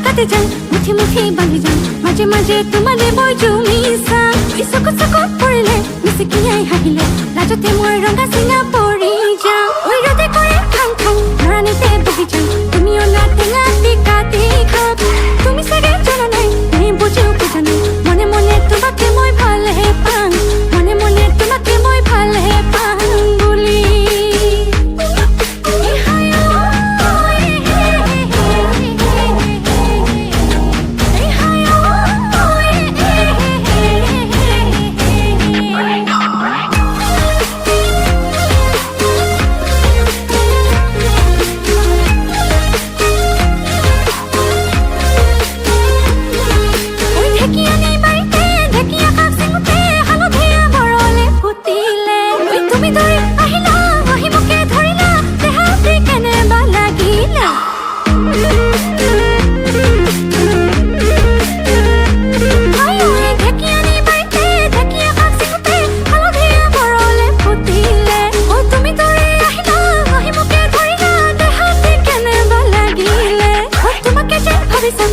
কাটি যায় মুঠি মুঠি বান্ধি যায় মাজে মাজে তোমালে মই জুমি চাওঁ চকুত চকুত পৰিলে মিচিকিয়াই হাঁহিলে লাজতে মই ৰঙা চিঙা পৰি যাওঁ ঐ ৰদে কৰে খাং খাং ধৰণিতে বহি যাওঁ তুমিও না টেঙা কাটি খাব তুমি চাগে জনা নাই তুমি বুজিও বুজা নাই মনে মনে তোমাকে মই ভালহে পাওঁ মনে মনে তোমাকে মই ভালহে পাওঁ বুলি Listen.